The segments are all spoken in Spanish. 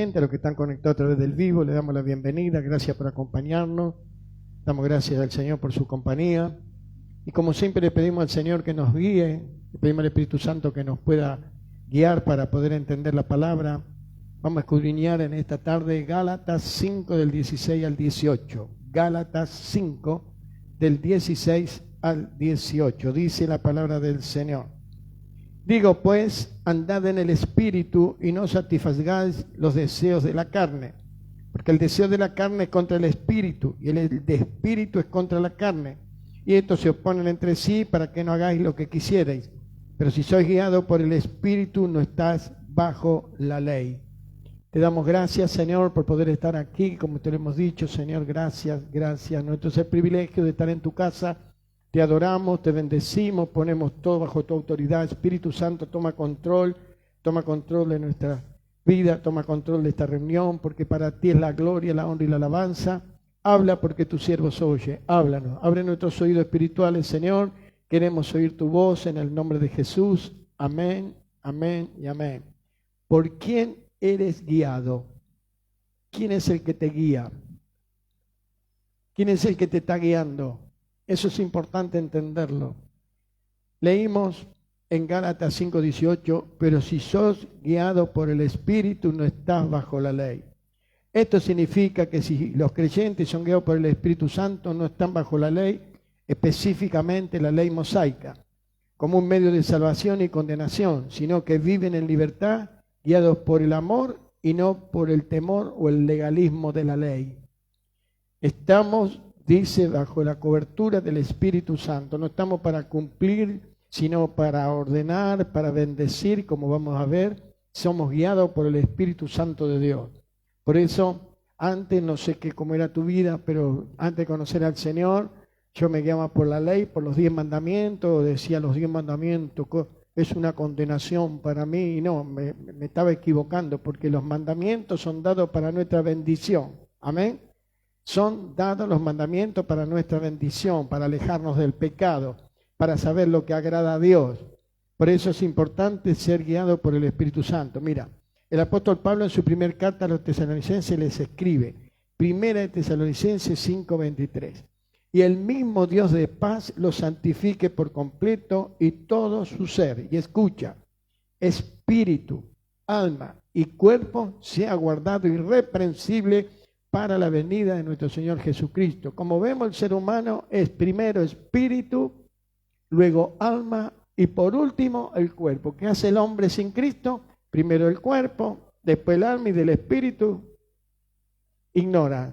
presentes, a los que están conectados a través del vivo, le damos la bienvenida, gracias por acompañarnos, damos gracias al Señor por su compañía, y como siempre le pedimos al Señor que nos guíe, le pedimos al Espíritu Santo que nos pueda guiar para poder entender la palabra. Vamos a escudriñar en esta tarde Gálatas 5 del 16 al 18, Gálatas 5 del 16 al 18, dice la palabra del Señor. Digo pues, andad en el Espíritu y no satisfagáis los deseos de la carne, porque el deseo de la carne es contra el Espíritu y el de Espíritu es contra la carne, y estos se oponen entre sí para que no hagáis lo que quisierais. Pero si sois guiados por el Espíritu, no estás bajo la ley. Te damos gracias, Señor, por poder estar aquí, como te lo hemos dicho, Señor, gracias, gracias. Nuestro es el privilegio de estar en tu casa. Te adoramos, te bendecimos, ponemos todo bajo tu autoridad. Espíritu Santo, toma control de nuestra vida, toma control de esta reunión, porque para ti es la gloria, la honra y la alabanza. Habla porque tu siervo se oye, háblanos, abre nuestros oídos espirituales, Señor. Queremos oír tu voz en el nombre de Jesús. Amén, amén y amén. ¿Por quién eres guiado? ¿Quién es el que te guía? ¿Quién es el que te está guiando? Eso es importante entenderlo. Leímos en Gálatas 5:18, pero si sos guiado por el Espíritu no estás bajo la ley. Esto significa que si los creyentes son guiados por el Espíritu Santo no están bajo la ley, específicamente la ley mosaica, como un medio de salvación y condenación, sino que viven en libertad, guiados por el amor y no por el temor o el legalismo de la ley. Estamos, dice, bajo la cobertura del Espíritu Santo. No estamos para cumplir, sino para ordenar, para bendecir, como vamos a ver. Somos guiados por el Espíritu Santo de Dios. Por eso, antes, no sé cómo era tu vida, pero antes de conocer al Señor, yo me guiaba por la ley, por los 10 mandamientos, decía los 10 mandamientos, es una condenación para mí, y no, me estaba equivocando, porque los mandamientos son dados para nuestra bendición. Amén. Son dados los mandamientos para nuestra bendición, para alejarnos del pecado, para saber lo que agrada a Dios. Por eso es importante ser guiado por el Espíritu Santo. Mira, el apóstol Pablo en su primer carta a los tesalonicenses les escribe, primera de Tesalonicenses 5:23, y el mismo Dios de paz los santifique por completo y todo su ser. Y escucha, espíritu, alma y cuerpo sea guardado irreprensible para la venida de nuestro Señor Jesucristo. Como vemos, el ser humano es primero espíritu, luego alma y por último el cuerpo. ¿Qué hace el hombre sin Cristo? Primero el cuerpo, después el alma y del espíritu ignora.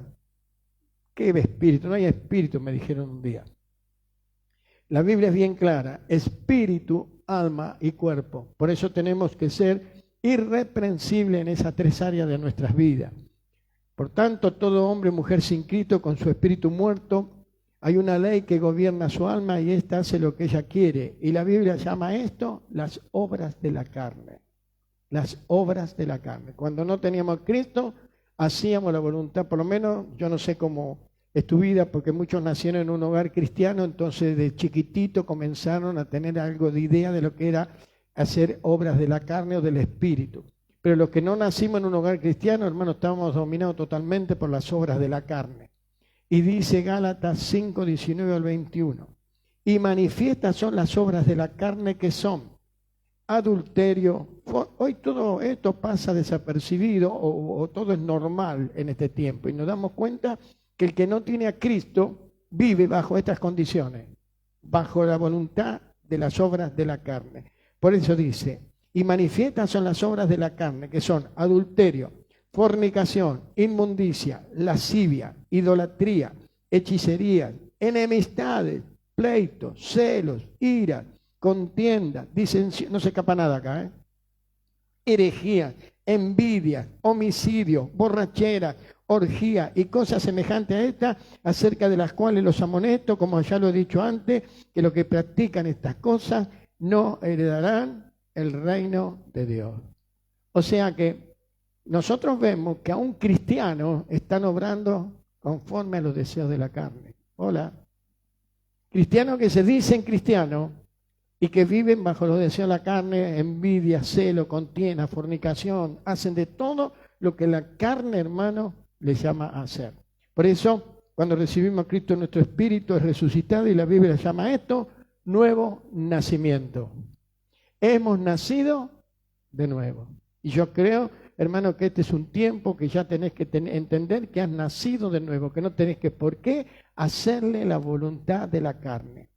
¿Qué espíritu? No hay espíritu, me dijeron un día. La Biblia es bien clara, espíritu, alma y cuerpo. Por eso tenemos que ser irreprensibles en esas tres áreas de nuestras vidas. Por tanto, todo hombre y mujer sin Cristo, con su espíritu muerto, hay una ley que gobierna su alma y ésta hace lo que ella quiere. Y la Biblia llama esto las obras de la carne. Las obras de la carne. Cuando no teníamos a Cristo, hacíamos la voluntad, por lo menos yo no sé cómo es tu vida, porque muchos nacieron en un hogar cristiano, entonces de chiquitito comenzaron a tener algo de idea de lo que era hacer obras de la carne o del espíritu. Pero los que no nacimos en un hogar cristiano, hermanos, estábamos dominados totalmente por las obras de la carne. Y dice Gálatas 5:19 al 21, y manifiestas son las obras de la carne que son adulterio. Hoy todo esto pasa desapercibido o todo es normal en este tiempo y nos damos cuenta que el que no tiene a Cristo vive bajo estas condiciones, bajo la voluntad de las obras de la carne. Por eso dice, y manifiestas son las obras de la carne, que son adulterio, fornicación, inmundicia, lascivia, idolatría, hechicería, enemistades, pleitos, celos, ira, contienda, disensión, no se escapa nada acá, herejía, envidia, homicidio, borrachera, orgía y cosas semejantes a estas, acerca de las cuales los amonesto, como ya lo he dicho antes, que los que practican estas cosas no heredarán el reino de Dios. O sea que nosotros vemos que aún cristianos están obrando conforme a los deseos de la carne. Hola. Cristianos que se dicen cristianos y que viven bajo los deseos de la carne, envidia, celo, contienda, fornicación, hacen de todo lo que la carne, hermano, le llama a hacer. Por eso, cuando recibimos a Cristo en nuestro espíritu, es resucitado y la Biblia llama a esto nuevo nacimiento. Hemos nacido de nuevo. Y yo creo, hermano, que este es un tiempo que ya tenés que entender que has nacido de nuevo, que no tenés que por qué hacerle la voluntad de la carne.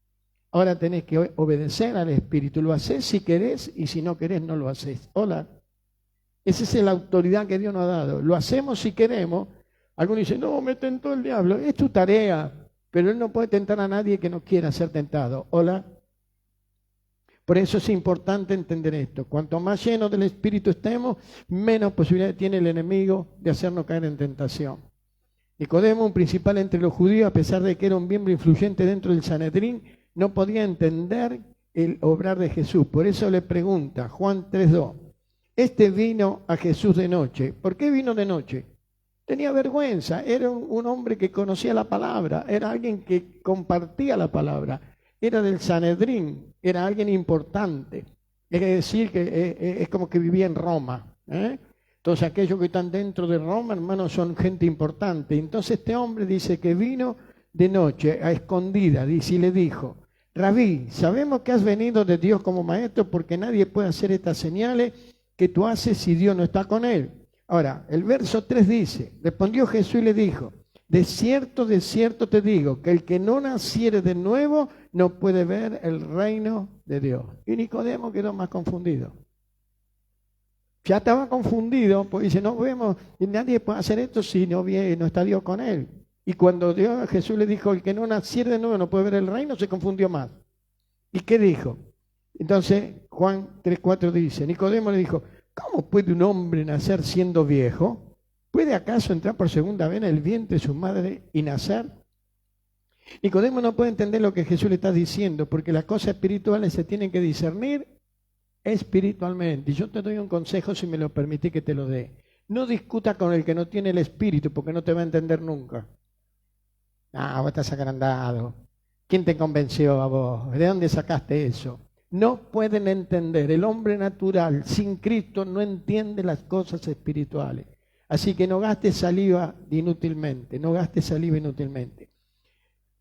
Ahora tenés que obedecer al Espíritu. Lo haces si querés y si no querés no lo haces. Hola. Esa es la autoridad que Dios nos ha dado. Lo hacemos si queremos. Algunos dicen, no, me tentó el diablo. Es tu tarea. Pero Él no puede tentar a nadie que no quiera ser tentado. Hola. Por eso es importante entender esto. Cuanto más llenos del Espíritu estemos, menos posibilidad tiene el enemigo de hacernos caer en tentación. Nicodemo, un principal entre los judíos, a pesar de que era un miembro influyente dentro del Sanedrín, no podía entender el obrar de Jesús. Por eso le pregunta, Juan 3:2, este vino a Jesús de noche. ¿Por qué vino de noche? Tenía vergüenza, era un hombre que conocía la palabra, era alguien que compartía la palabra, era del Sanedrín, era alguien importante. Es decir, que es como que vivía en Roma. Entonces aquellos que están dentro de Roma, hermanos, son gente importante. Entonces este hombre dice que vino de noche, a escondida, dice, y le dijo, Rabí, sabemos que has venido de Dios como maestro porque nadie puede hacer estas señales que tú haces si Dios no está con él. Ahora, el verso 3 dice, respondió Jesús y le dijo, de cierto te digo, que el que no naciere de nuevo no puede ver el reino de Dios. Y Nicodemo quedó más confundido. Ya estaba confundido, porque dice, no vemos, nadie puede hacer esto si no está Dios con él. Y cuando Jesús le dijo, el que no naciere de nuevo no puede ver el reino, se confundió más. ¿Y qué dijo? Entonces, Juan 3:4 dice, Nicodemo le dijo, ¿cómo puede un hombre nacer siendo viejo? ¿Puede acaso entrar por segunda vez en el vientre de su madre y nacer? Nicodemo no puede entender lo que Jesús le está diciendo, porque las cosas espirituales se tienen que discernir espiritualmente. Y yo te doy un consejo, si me lo permitís que te lo dé. No discuta con el que no tiene el espíritu, porque no te va a entender nunca. Ah, vos estás agrandado. ¿Quién te convenció a vos? ¿De dónde sacaste eso? No pueden entender. El hombre natural sin Cristo no entiende las cosas espirituales. Así que no gastes saliva inútilmente. No gastes saliva inútilmente.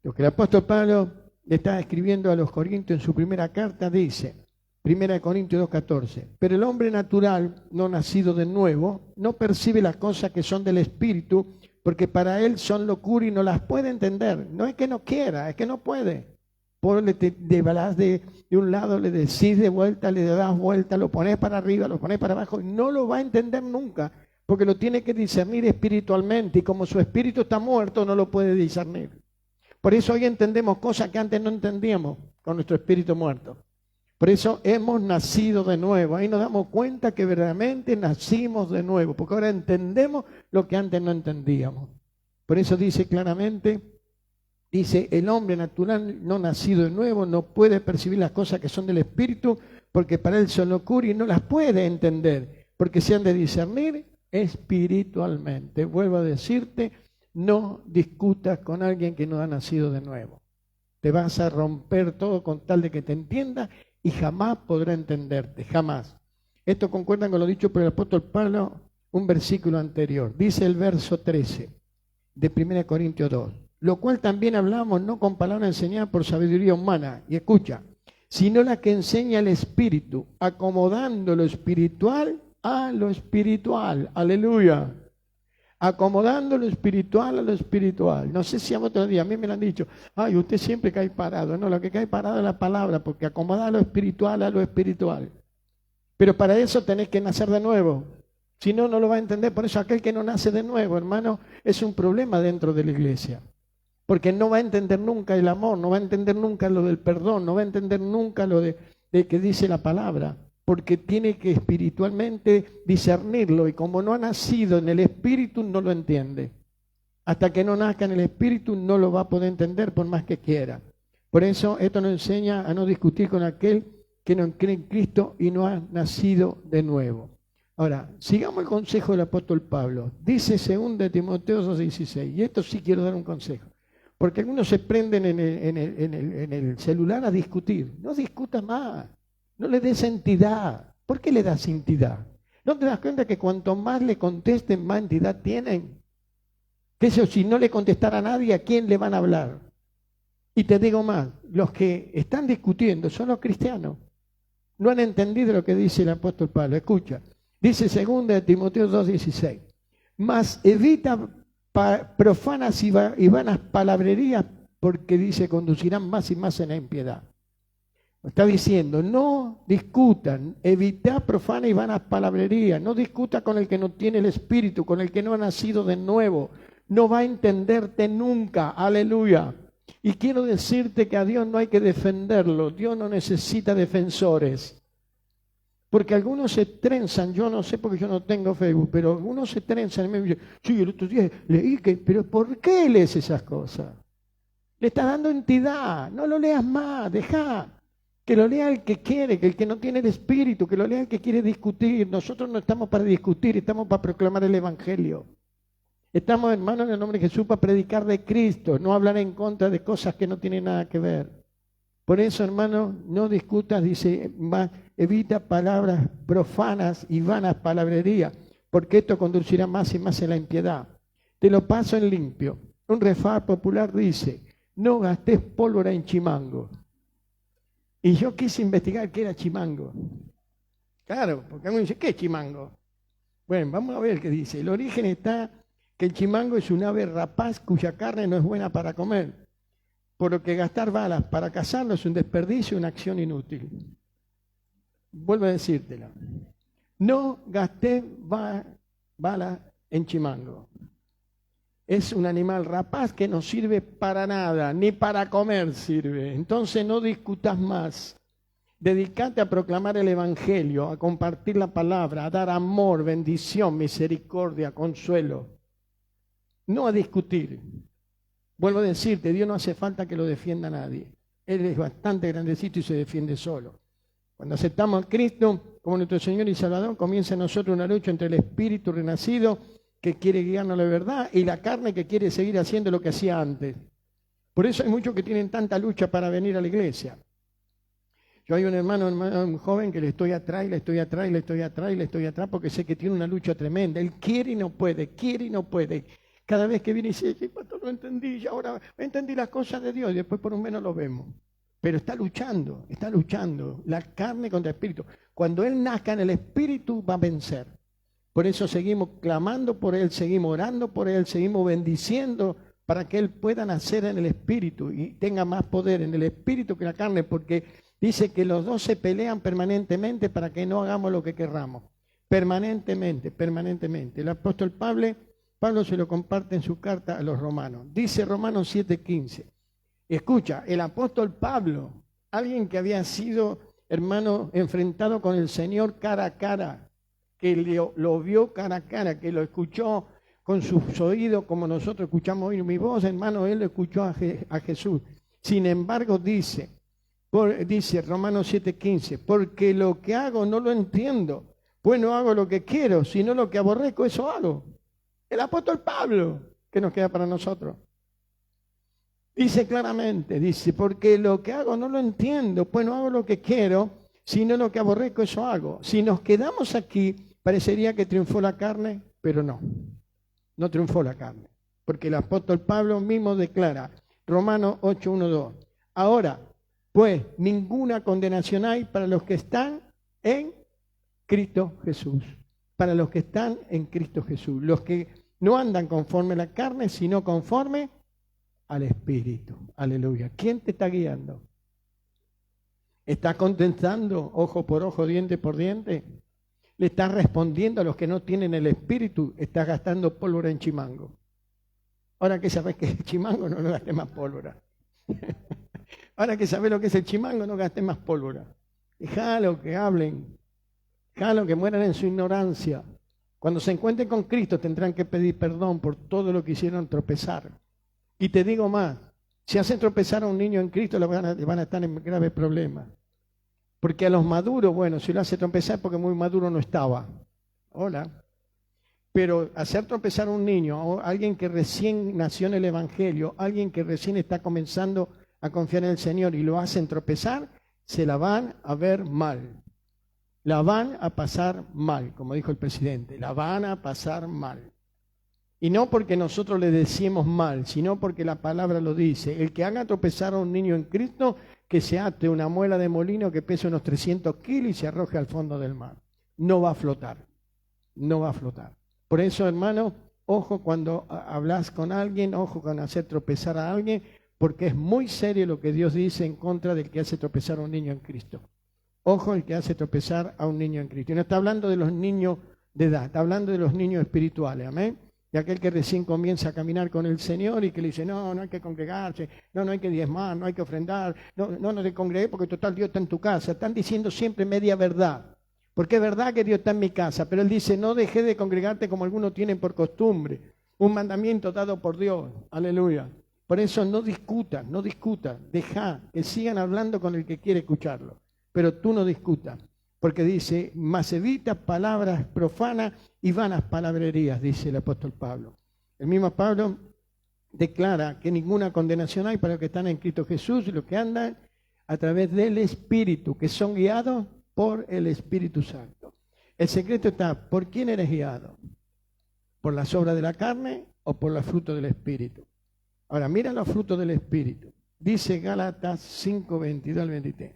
Lo que el apóstol Pablo le está escribiendo a los Corintios en su primera carta dice, 1 Corintios 2:14, pero el hombre natural, no nacido de nuevo, no percibe las cosas que son del Espíritu, porque para él son locura y no las puede entender. No es que no quiera, es que no puede. Te vas de un lado, le decís de vuelta, le das vuelta, lo pones para arriba, lo pones para abajo, y no lo va a entender nunca, porque lo tiene que discernir espiritualmente, y como su espíritu está muerto, no lo puede discernir. Por eso hoy entendemos cosas que antes no entendíamos con nuestro espíritu muerto. Por eso hemos nacido de nuevo. Ahí nos damos cuenta que verdaderamente nacimos de nuevo, porque ahora entendemos lo que antes no entendíamos. Por eso dice claramente, dice, el hombre natural no nacido de nuevo no puede percibir las cosas que son del Espíritu, porque para él son locura y no las puede entender, porque se han de discernir espiritualmente. Vuelvo a decirte, no discutas con alguien que no ha nacido de nuevo. Te vas a romper todo con tal de que te entienda y jamás podrá entenderte, jamás. Esto concuerda con lo dicho por el apóstol Pablo, un versículo anterior. Dice el verso 13 de 1 Corintios 2, lo cual también hablamos no con palabras enseñadas por sabiduría humana, y escucha, sino la que enseña el Espíritu, acomodando lo espiritual a lo espiritual. Aleluya. Acomodando lo espiritual a lo espiritual. No sé si a otro día, a mí me lo han dicho, ay, usted siempre cae parado. No, lo que cae parado es la palabra, porque acomoda lo espiritual a lo espiritual. Pero para eso tenés que nacer de nuevo. Si no, no lo va a entender. Por eso aquel que no nace de nuevo, hermano, es un problema dentro de la iglesia. Porque no va a entender nunca el amor, no va a entender nunca lo del perdón, no va a entender nunca lo de que dice la palabra. Porque tiene que espiritualmente discernirlo, y como no ha nacido en el Espíritu, no lo entiende. Hasta que no nazca en el Espíritu, no lo va a poder entender por más que quiera. Por eso esto nos enseña a no discutir con aquel que no cree en Cristo y no ha nacido de nuevo. Ahora, sigamos el consejo del apóstol Pablo. Dice 2 Timoteo 2:16, y esto sí quiero dar un consejo. Porque algunos se prenden en el celular a discutir. No discuta más. No le des entidad. ¿Por qué le das entidad? ¿No te das cuenta que cuanto más le contesten, más entidad tienen? Que eso, si no le contestara a nadie, ¿a quién le van a hablar? Y te digo más, los que están discutiendo son los cristianos. No han entendido lo que dice el apóstol Pablo. Escucha, dice 2 Timoteo 2:16. Mas evita profanas y vanas palabrerías, porque dice, conducirán más y más en la impiedad. Está diciendo, no discutan, evita profanas y vanas palabrerías, no discuta con el que no tiene el Espíritu, con el que no ha nacido de nuevo, no va a entenderte nunca, aleluya. Y quiero decirte que a Dios no hay que defenderlo, Dios no necesita defensores. Porque algunos se trenzan, yo no sé porque yo no tengo Facebook, pero algunos se trenzan y me dicen, sí, el otro día leí que, pero ¿por qué lees esas cosas? Le estás dando entidad, no lo leas más, deja. Que lo lea el que quiere, que el que no tiene el Espíritu, que lo lea el que quiere discutir. Nosotros no estamos para discutir, estamos para proclamar el Evangelio. Estamos, hermanos, en el nombre de Jesús, para predicar de Cristo, no hablar en contra de cosas que no tienen nada que ver. Por eso, hermano, no discutas, dice, evita palabras profanas y vanas palabrerías, porque esto conducirá más y más en la impiedad. Te lo paso en limpio. Un refrán popular dice, no gastes pólvora en chimango. Y yo quise investigar qué era chimango. Claro, porque alguien dice, ¿qué es chimango? Bueno, vamos a ver qué dice. El origen está que el chimango es un ave rapaz cuya carne no es buena para comer, por lo que gastar balas para cazarlo es un desperdicio, una acción inútil. Vuelvo a decírtela. No gasté balas en chimango. Es un animal rapaz que no sirve para nada, ni para comer sirve. Entonces no discutas más. Dedicate a proclamar el Evangelio, a compartir la palabra, a dar amor, bendición, misericordia, consuelo. No a discutir. Vuelvo a decirte, Dios no hace falta que lo defienda a nadie. Él es bastante grandecito y se defiende solo. Cuando aceptamos a Cristo como nuestro Señor y Salvador, comienza en nosotros una lucha entre el espíritu renacido que quiere guiarnos a la verdad y la carne que quiere seguir haciendo lo que hacía antes. Por eso hay muchos que tienen tanta lucha para venir a la iglesia. Yo hay un hermano, un joven que le estoy atrás, porque sé que tiene una lucha tremenda. Él quiere y no puede, Cada vez que viene y dice, pastor, no entendí, ya ahora entendí las cosas de Dios y después por un menos lo vemos. Pero está luchando, la carne contra el espíritu. Cuando él nazca en el espíritu va a vencer. Por eso seguimos clamando por él, seguimos orando por él, seguimos bendiciendo para que él pueda nacer en el espíritu y tenga más poder en el espíritu que en la carne, porque dice que los dos se pelean permanentemente para que no hagamos lo que querramos. Permanentemente. El apóstol Pablo se lo comparte en su carta a los romanos. Dice Romanos 7:15. Escucha, el apóstol Pablo, alguien que había sido, hermano, enfrentado con el Señor cara a cara, que lo vio cara a cara, que lo escuchó con sus oídos como nosotros escuchamos hoy mi voz, hermano, él lo escuchó a Jesús. Sin embargo, dice Romanos 7:15, porque lo que hago no lo entiendo, pues no hago lo que quiero, sino lo que aborrezco, eso hago. El apóstol Pablo, que nos queda para nosotros. Dice claramente, porque lo que hago no lo entiendo, pues no hago lo que quiero, sino lo que aborrezco, eso hago. Si nos quedamos aquí, parecería que triunfó la carne, pero no triunfó la carne. Porque el apóstol Pablo mismo declara, Romanos 8:1-2, ahora, pues, ninguna condenación hay para los que están en Cristo Jesús. Para los que están en Cristo Jesús. Los que no andan conforme a la carne, sino conforme al Espíritu. Aleluya. ¿Quién te está guiando? ¿Estás contestando ojo por ojo, diente por diente? ¿Le estás respondiendo a los que no tienen el Espíritu? Estás gastando pólvora en chimango. Ahora que sabes que es chimango, no gastes más pólvora. Ahora que sabes lo que es el chimango, no gastes más pólvora. Déjalo que hablen. Déjalo que mueran en su ignorancia. Cuando se encuentren con Cristo tendrán que pedir perdón por todo lo que hicieron tropezar. Y te digo más, si hacen tropezar a un niño en Cristo le van a estar en graves problemas. Porque a los maduros, bueno, si lo hace tropezar porque muy maduro no estaba. Hola. Pero hacer tropezar a un niño, a alguien que recién nació en el Evangelio, alguien que recién está comenzando a confiar en el Señor y lo hacen tropezar, se la van a ver mal. La van a pasar mal, como dijo el presidente, la van a pasar mal. Y no porque nosotros le decimos mal, sino porque la palabra lo dice. El que haga tropezar a un niño en Cristo, que se ate una muela de molino que pese unos 300 kilos y se arroje al fondo del mar. No va a flotar, no va a flotar. Por eso, hermano, ojo cuando hablas con alguien, ojo con hacer tropezar a alguien, porque es muy serio lo que Dios dice en contra del que hace tropezar a un niño en Cristo. Ojo el que hace tropezar a un niño en Cristo. Y no está hablando de los niños de edad, está hablando de los niños espirituales, amén. Y aquel que recién comienza a caminar con el Señor y que le dice, no hay que congregarse, no hay que diezmar, no hay que ofrendar, no te congregues porque total Dios está en tu casa. Están diciendo siempre media verdad, porque es verdad que Dios está en mi casa, pero Él dice, no dejes de congregarte como algunos tienen por costumbre, un mandamiento dado por Dios, aleluya. Por eso no discutas, deja que sigan hablando con el que quiere escucharlo, pero tú no discutas. Porque dice, mas evita palabras profanas y vanas palabrerías, dice el apóstol Pablo. El mismo Pablo declara que ninguna condenación hay para los que están en Cristo Jesús y los que andan a través del Espíritu, que son guiados por el Espíritu Santo. El secreto está, ¿por quién eres guiado? ¿Por las obras de la carne o por los frutos del Espíritu? Ahora, mira los frutos del Espíritu. Dice Gálatas 5, 22 al 23.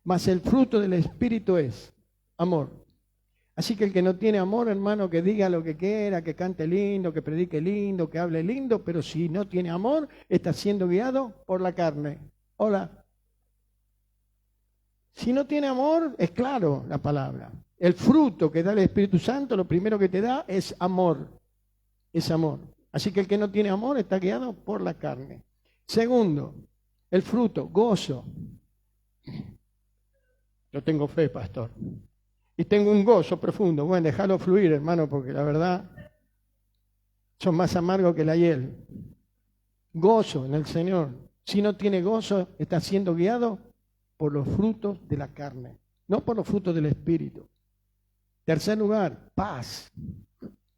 Mas el fruto del Espíritu es amor. Así que el que no tiene amor, hermano, que diga lo que quiera, que cante lindo, que predique lindo, que hable lindo, pero si no tiene amor, está siendo guiado por la carne. Hola. Si no tiene amor, es claro la palabra. El fruto que da el Espíritu Santo, lo primero que te da es amor. Es amor. Así que el que no tiene amor está guiado por la carne. Segundo, el fruto, gozo. Yo tengo fe, pastor. Y tengo un gozo profundo. Bueno, déjalo fluir, hermano, porque la verdad son más amargos que la hiel. Gozo en el Señor. Si no tiene gozo, está siendo guiado por los frutos de la carne, no por los frutos del Espíritu. Tercer lugar, paz.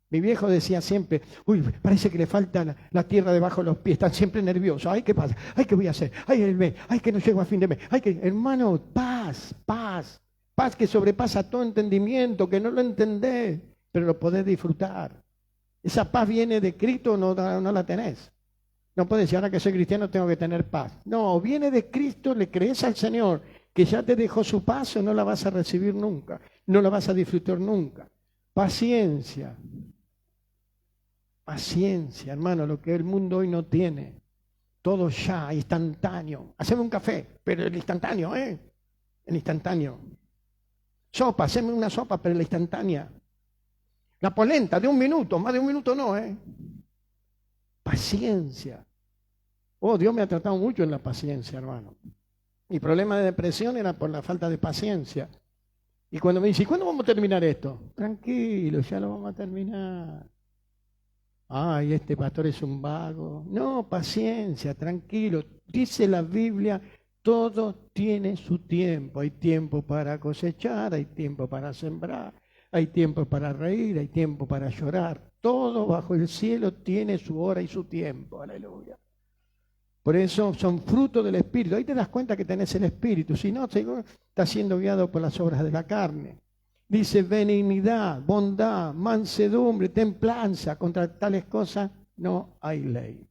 Mi viejo decía siempre, uy, parece que le falta la tierra debajo de los pies, están siempre nerviosos. Ay, ¿qué pasa? Ay, ¿qué voy a hacer? Ay, el mes, ay, que no llego a fin de mes. Ay, que, hermano, paz, paz. Paz que sobrepasa todo entendimiento, que no lo entendés, pero lo podés disfrutar. Esa paz viene de Cristo, no la tenés. No puedes decir, ahora que soy cristiano tengo que tener paz. No, viene de Cristo, le crees al Señor, que ya te dejó su paz, no la vas a recibir nunca, no la vas a disfrutar nunca. Paciencia. Paciencia, hermano, lo que el mundo hoy no tiene. Todo ya, instantáneo. Haceme un café, pero el instantáneo, ¿eh? El instantáneo. Sopa, haceme una sopa, pero la instantánea. La polenta, de 1 minuto, más de 1 minuto no, ¿eh? Paciencia. Oh, Dios me ha tratado mucho en la paciencia, hermano. Mi problema de depresión era por la falta de paciencia. Y cuando me dice, ¿cuándo vamos a terminar esto? Tranquilo, ya lo vamos a terminar. Ay, este pastor es un vago. No, paciencia, tranquilo. Dice la Biblia, todo tiene su tiempo. Hay tiempo para cosechar, hay tiempo para sembrar, hay tiempo para reír, hay tiempo para llorar. Todo bajo el cielo tiene su hora y su tiempo. Aleluya. Por eso son frutos del Espíritu. Ahí te das cuenta que tenés el Espíritu. Si no, estás siendo guiado por las obras de la carne. Dice benignidad, bondad, mansedumbre, templanza. Contra tales cosas no hay ley.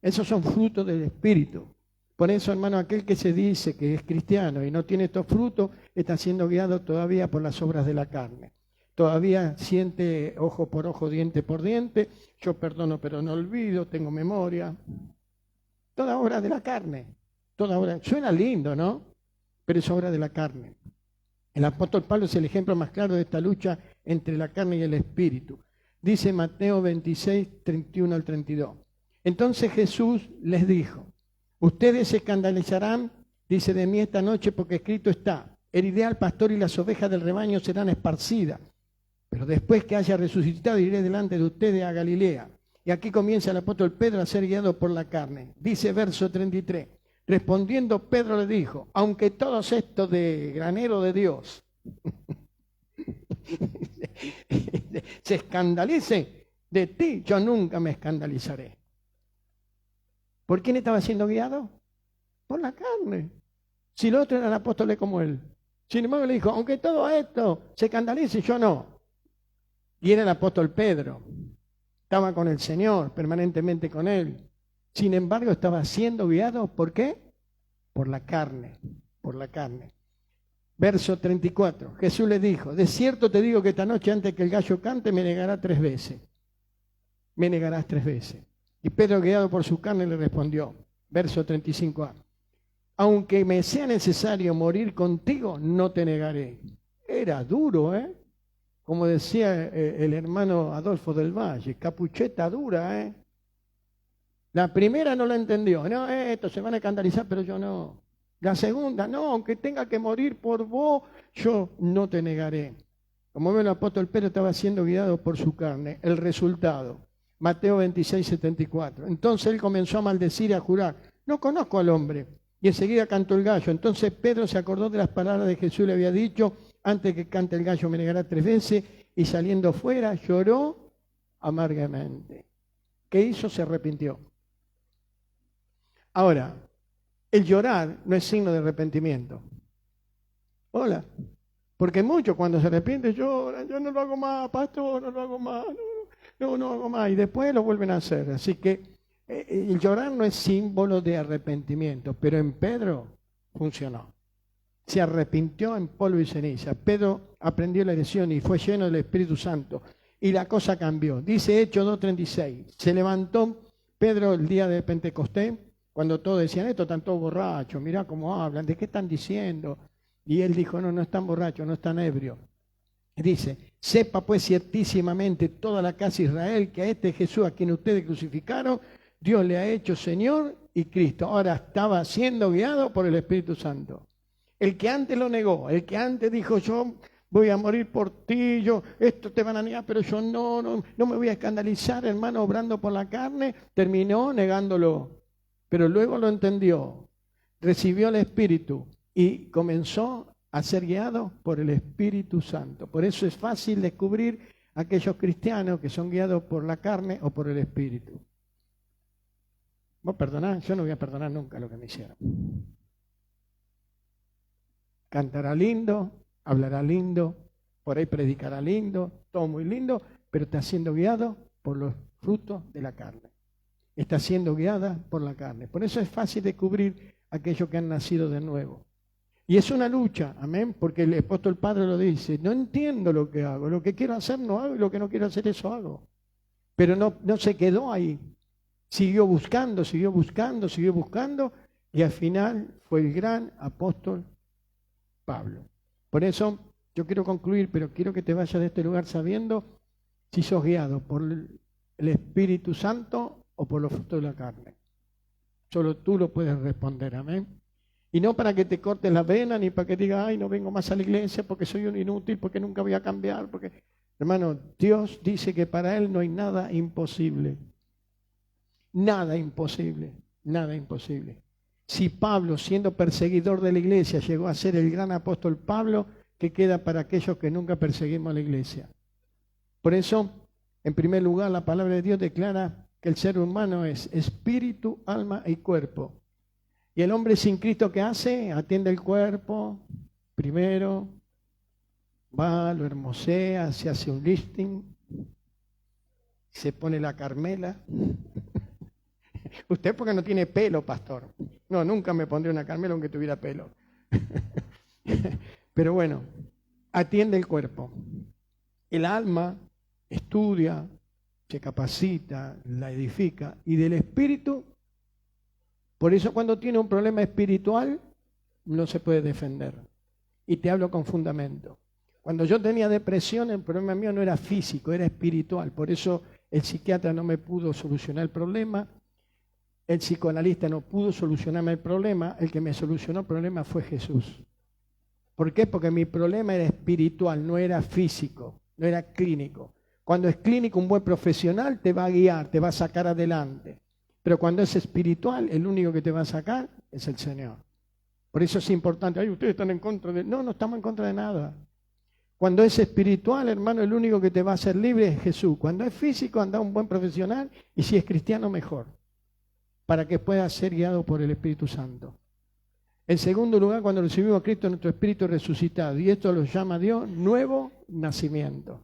Esos son frutos del Espíritu. Por eso, hermano, aquel que se dice que es cristiano y no tiene estos frutos, está siendo guiado todavía por las obras de la carne. Todavía siente ojo por ojo, diente por diente. Yo perdono pero no olvido, tengo memoria. Toda obra de la carne. Toda obra. Suena lindo, ¿no? Pero es obra de la carne. El apóstol Pablo es el ejemplo más claro de esta lucha entre la carne y el espíritu. Dice Mateo 26, 31 al 32. Entonces Jesús les dijo, ustedes se escandalizarán, dice, de mí esta noche porque escrito está, heriré al pastor y las ovejas del rebaño serán esparcidas. Pero después que haya resucitado iré delante de ustedes a Galilea. Y aquí comienza el apóstol Pedro a ser guiado por la carne. Dice verso 33. Respondiendo Pedro le dijo, aunque todos estos de granero de Dios se escandalicen de ti, yo nunca me escandalizaré. ¿Por quién estaba siendo guiado? Por la carne. Si los otros eran apóstoles como él. Sin embargo le dijo, aunque todo esto se escandalice, yo no. Y era el apóstol Pedro. Estaba con el Señor, permanentemente con Él. Sin embargo, estaba siendo guiado, ¿por qué? Por la carne, por la carne. Verso 34, Jesús le dijo, de cierto te digo que esta noche antes que el gallo cante me negará 3 veces. Me negarás 3 veces. Y Pedro, guiado por su carne, le respondió, verso 35a, aunque me sea necesario morir contigo, no te negaré. Era duro, ¿eh? Como decía el hermano Adolfo del Valle, capucheta dura, ¿eh? La primera no la entendió, no, esto se van a escandalizar, pero yo no. La segunda, no, aunque tenga que morir por vos, yo no te negaré. Como ven, el apóstol Pedro estaba siendo guiado por su carne. El resultado, Mateo 26, 74. Entonces él comenzó a maldecir y a jurar, no conozco al hombre. Y enseguida cantó el gallo. Entonces Pedro se acordó de las palabras de Jesús, le había dicho, antes que cante el gallo me negará 3 veces, y saliendo fuera lloró amargamente. ¿Qué hizo? Se arrepintió. Ahora, el llorar no es signo de arrepentimiento. Hola. Porque muchos cuando se arrepienten lloran, yo no lo hago más, pastor, no lo hago más, no hago más, y después lo vuelven a hacer. Así que el llorar no es símbolo de arrepentimiento, pero en Pedro funcionó. Se arrepintió en polvo y ceniza. Pedro aprendió la lección y fue lleno del Espíritu Santo. Y la cosa cambió. Dice Hechos 2:36. Se levantó Pedro el día de Pentecostés, cuando todos decían, esto están todos borrachos, mirá cómo hablan, ¿de qué están diciendo? Y él dijo, no están borrachos, no están ebrios. Dice, sepa pues ciertísimamente toda la casa de Israel que a este Jesús a quien ustedes crucificaron, Dios le ha hecho Señor y Cristo. Ahora estaba siendo guiado por el Espíritu Santo. El que antes lo negó, el que antes dijo, yo voy a morir por ti, esto te van a negar, pero yo no me voy a escandalizar, hermano, obrando por la carne, terminó negándolo. Pero luego lo entendió, recibió el Espíritu y comenzó a ser guiado por el Espíritu Santo. Por eso es fácil descubrir a aquellos cristianos que son guiados por la carne o por el Espíritu. ¿Vos perdonás? Yo no voy a perdonar nunca lo que me hicieron. Cantará lindo, hablará lindo, por ahí predicará lindo, todo muy lindo, pero está siendo guiado por los frutos de la carne. Está siendo guiada por la carne. Por eso es fácil descubrir a aquellos que han nacido de nuevo. Y es una lucha, amén, porque el apóstol Padre lo dice, no entiendo lo que hago, lo que quiero hacer no hago y lo que no quiero hacer eso hago. Pero no se quedó ahí, siguió buscando y al final fue el gran apóstol Pablo. Por eso yo quiero concluir, pero quiero que te vayas de este lugar sabiendo si sos guiado por el Espíritu Santo o por los frutos de la carne. Solo tú lo puedes responder, amén. Y no para que te cortes la vena, ni para que digas, ay, no vengo más a la iglesia porque soy un inútil, porque nunca voy a cambiar. Porque, hermano, Dios dice que para Él no hay nada imposible. Nada imposible, nada imposible. Si Pablo, siendo perseguidor de la iglesia, llegó a ser el gran apóstol Pablo, ¿qué queda para aquellos que nunca perseguimos a la iglesia? Por eso, en primer lugar, la palabra de Dios declara que el ser humano es espíritu, alma y cuerpo. Y el hombre sin Cristo, ¿qué hace? Atiende el cuerpo, primero, va, lo hermosea, se hace un lifting, se pone la Carmela. Usted porque no tiene pelo, pastor. No, nunca me pondré una Carmela aunque tuviera pelo. Pero bueno, atiende el cuerpo. El alma estudia, se capacita, la edifica. Y del espíritu, por eso cuando tiene un problema espiritual, no se puede defender. Y te hablo con fundamento. Cuando yo tenía depresión, el problema mío no era físico, era espiritual. Por eso el psiquiatra no me pudo solucionar el problema. El psicoanalista no pudo solucionarme el problema. El que me solucionó el problema fue Jesús. ¿Por qué? Porque mi problema era espiritual, no era físico, no era clínico. Cuando es clínico, un buen profesional te va a guiar, te va a sacar adelante. Pero cuando es espiritual, el único que te va a sacar es el Señor. Por eso es importante. Ay, ustedes están en contra de... No estamos en contra de nada. Cuando es espiritual, hermano, el único que te va a hacer libre es Jesús. Cuando es físico, anda un buen profesional y si es cristiano, mejor. Para que pueda ser guiado por el Espíritu Santo. En segundo lugar, cuando recibimos a Cristo, nuestro espíritu resucitado. Y esto lo llama Dios nuevo nacimiento.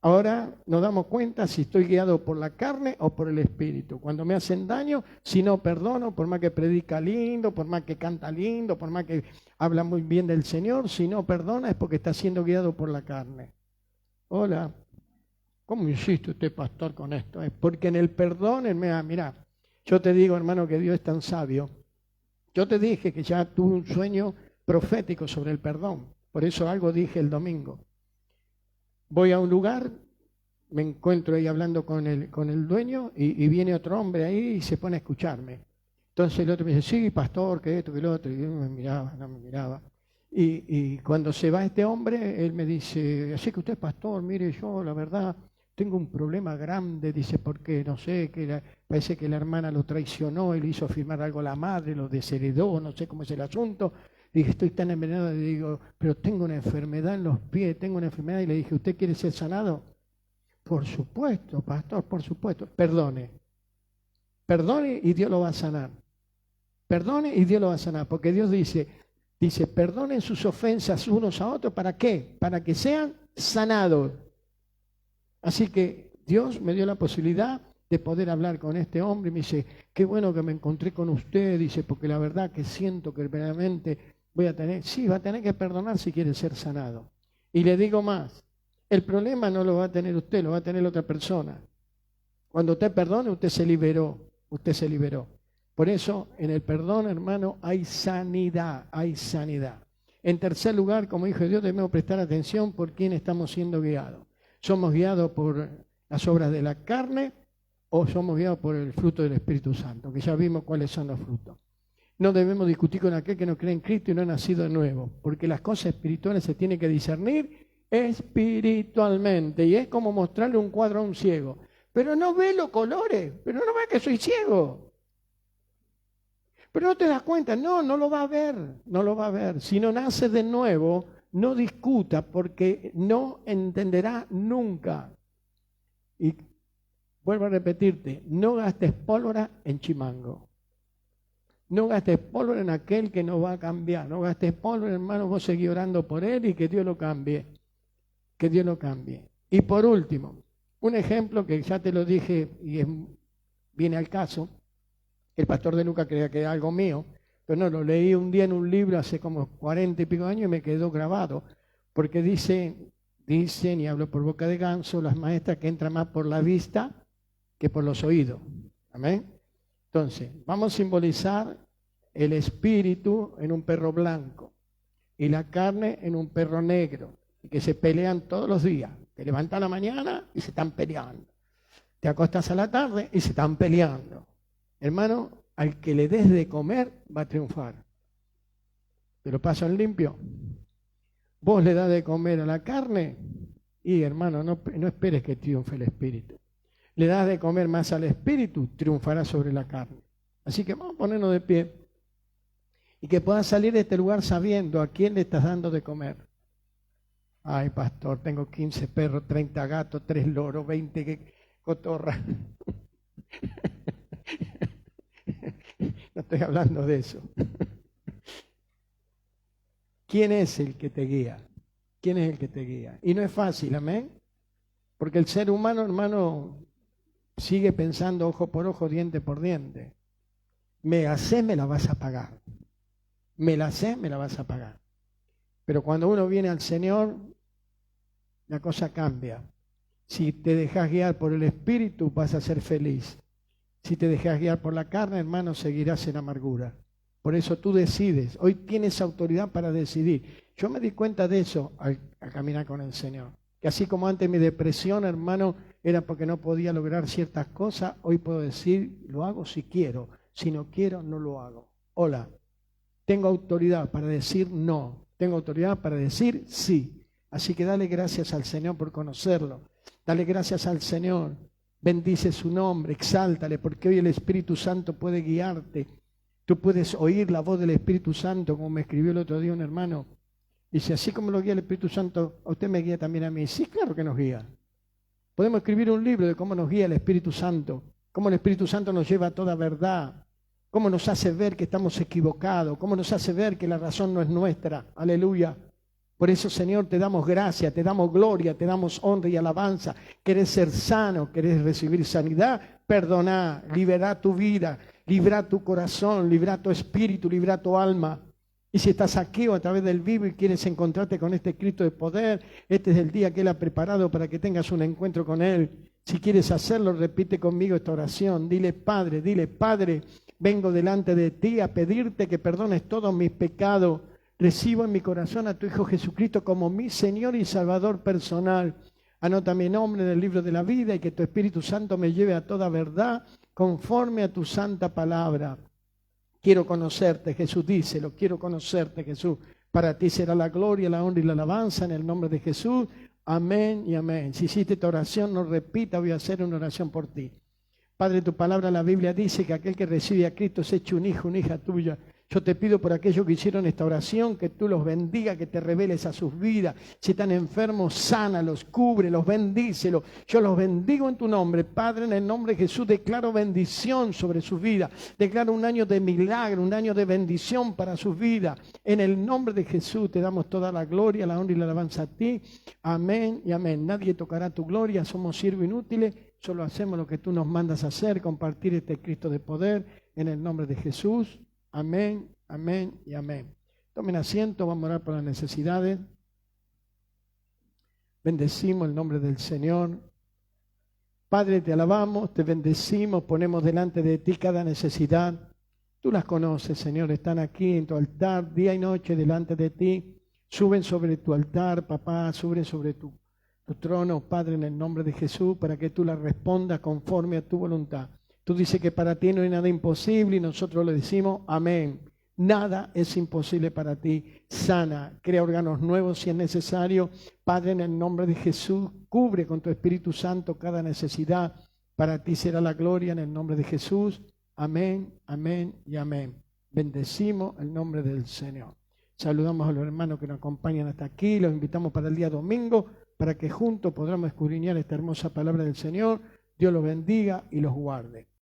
Ahora nos damos cuenta si estoy guiado por la carne o por el espíritu. Cuando me hacen daño, si no perdono, por más que predica lindo, por más que canta lindo, por más que habla muy bien del Señor, si no perdona es porque está siendo guiado por la carne. Hola, ¿cómo insiste usted, pastor, con esto? Es porque en el perdón, mirá, yo te digo, hermano, que Dios es tan sabio. Yo te dije que ya tuve un sueño profético sobre el perdón. Por eso algo dije el domingo. Voy a un lugar, me encuentro ahí hablando con el dueño y viene otro hombre ahí y se pone a escucharme. Entonces el otro me dice, sí, pastor, que esto, que lo otro. Y yo no me miraba. Y cuando se va este hombre, él me dice, así que usted es pastor, mire, yo la verdad tengo un problema grande, dice, porque no sé, parece que la hermana lo traicionó y le hizo firmar algo a la madre, lo desheredó, no sé cómo es el asunto. Dije, estoy tan envenenado, y digo, pero tengo una enfermedad en los pies, tengo una enfermedad. Y le dije, ¿usted quiere ser sanado? Por supuesto, pastor, por supuesto. Perdone y Dios lo va a sanar. Perdone y Dios lo va a sanar, porque Dios dice, perdonen sus ofensas unos a otros, ¿para qué? Para que sean sanados. Así que Dios me dio la posibilidad de poder hablar con este hombre y me dice, qué bueno que me encontré con usted, dice, porque la verdad que siento que verdaderamente va a tener que perdonar si quiere ser sanado. Y le digo más, el problema no lo va a tener usted, lo va a tener la otra persona. Cuando usted perdone, usted se liberó. Por eso, en el perdón, hermano, hay sanidad. En tercer lugar, como hijo de Dios, debemos prestar atención por quién estamos siendo guiados. ¿Somos guiados por las obras de la carne o somos guiados por el fruto del Espíritu Santo? Que ya vimos cuáles son los frutos. No debemos discutir con aquel que no cree en Cristo y no ha nacido de nuevo, porque las cosas espirituales se tienen que discernir espiritualmente. Y es como mostrarle un cuadro a un ciego. Pero no ve los colores, pero no ve que soy ciego. Pero no te das cuenta, no lo va a ver. Si no nace de nuevo, no discuta porque no entenderá nunca. Y vuelvo a repetirte, no gastes pólvora en chimango. No gastes pólvora en aquel que no va a cambiar. No gastes pólvora, hermano, vos seguís orando por él y que Dios lo cambie. Que Dios lo cambie. Y por último, un ejemplo que ya te lo dije y viene al caso. El pastor de Lucas creía que era algo mío, pero no, lo leí un día en un libro hace como 40 y pico años y me quedó grabado. Porque dicen, y hablo por boca de ganso, las maestras que entran más por la vista que por los oídos. Amén. Entonces, vamos a simbolizar el espíritu en un perro blanco y la carne en un perro negro, y que se pelean todos los días. Te levantas a la mañana y se están peleando. Te acostas a la tarde y se están peleando. Hermano, al que le des de comer va a triunfar. ¿Te lo paso en limpio? Vos le das de comer a la carne y, hermano, no esperes que triunfe el espíritu. Le das de comer más al espíritu, triunfará sobre la carne. Así que vamos a ponernos de pie y que puedas salir de este lugar sabiendo a quién le estás dando de comer. Ay, pastor, tengo 15 perros, 30 gatos, 3 loros, 20 cotorras. No estoy hablando de eso. ¿Quién es el que te guía? ¿Quién es el que te guía? Y no es fácil, amén. Porque el ser humano, hermano, sigue pensando ojo por ojo, diente por diente. Me la sé, me la vas a pagar. Me la sé, me la vas a pagar. Pero cuando uno viene al Señor, la cosa cambia. Si te dejas guiar por el Espíritu, vas a ser feliz. Si te dejas guiar por la carne, hermano, seguirás en amargura. Por eso tú decides. Hoy tienes autoridad para decidir. Yo me di cuenta de eso al caminar con el Señor. Que así como antes mi depresión, hermano, era porque no podía lograr ciertas cosas, hoy puedo decir, lo hago si quiero. Si no quiero, no lo hago. Hola, tengo autoridad para decir no. Tengo autoridad para decir sí. Así que dale gracias al Señor por conocerlo. Dale gracias al Señor. Bendice su nombre, exáltale, porque hoy el Espíritu Santo puede guiarte. Tú puedes oír la voz del Espíritu Santo, como me escribió el otro día un hermano. Dice, así como lo guía el Espíritu Santo, a usted me guía también a mí. Sí, claro que nos guía. Podemos escribir un libro de cómo nos guía el Espíritu Santo, cómo el Espíritu Santo nos lleva a toda verdad. cómo nos hace ver que estamos equivocados, cómo nos hace ver que la razón no es nuestra. Aleluya. Por eso, Señor, te damos gracia, te damos gloria, te damos honra y alabanza. Querés ser sano, querés recibir sanidad, perdoná, liberá tu vida, libra tu corazón, libra tu espíritu, libra tu alma. Y si estás aquí o a través del vivo y quieres encontrarte con este Cristo de poder, este es el día que Él ha preparado para que tengas un encuentro con Él. Si quieres hacerlo, repite conmigo esta oración. Dile, Padre, vengo delante de ti a pedirte que perdones todos mis pecados. Recibo en mi corazón a tu Hijo Jesucristo como mi Señor y Salvador personal. Anota mi nombre en el libro de la vida y que tu Espíritu Santo me lleve a toda verdad conforme a tu santa palabra. Quiero conocerte, Jesús, díselo, quiero conocerte, Jesús. Para ti será la gloria, la honra y la alabanza en el nombre de Jesús. Amén y amén. Si hiciste esta oración, no repita, voy a hacer una oración por ti. Padre, tu palabra, la Biblia dice que aquel que recibe a Cristo es hecho un hijo, una hija tuya. Yo te pido por aquellos que hicieron esta oración, que tú los bendiga, que te reveles a sus vidas. Si están enfermos, sánalos, cúbrelos, bendícelos. Yo los bendigo en tu nombre. Padre, en el nombre de Jesús, declaro bendición sobre sus vidas. Declaro un año de milagro, un año de bendición para sus vidas. En el nombre de Jesús te damos toda la gloria, la honra y la alabanza a ti. Amén y amén. Nadie tocará tu gloria, somos siervos inútiles. Solo hacemos lo que tú nos mandas a hacer, compartir este Cristo de poder. En el nombre de Jesús. Amén, amén y amén. Tomen asiento, vamos a orar por las necesidades. Bendecimos el nombre del Señor. Padre, te alabamos, te bendecimos, ponemos delante de ti cada necesidad. Tú las conoces, Señor, están aquí en tu altar, día y noche delante de ti. Suben sobre tu altar, papá, suben sobre tu trono, Padre, en el nombre de Jesús, para que tú las respondas conforme a tu voluntad. Tú dices que para ti no hay nada imposible y nosotros le decimos amén. Nada es imposible para ti. Sana, crea órganos nuevos si es necesario. Padre, en el nombre de Jesús, cubre con tu Espíritu Santo cada necesidad. Para ti será la gloria en el nombre de Jesús. Amén, amén y amén. Bendecimos el nombre del Señor. Saludamos a los hermanos que nos acompañan hasta aquí. Los invitamos para el día domingo para que juntos podamos escudriñar esta hermosa palabra del Señor. Dios los bendiga y los guarde.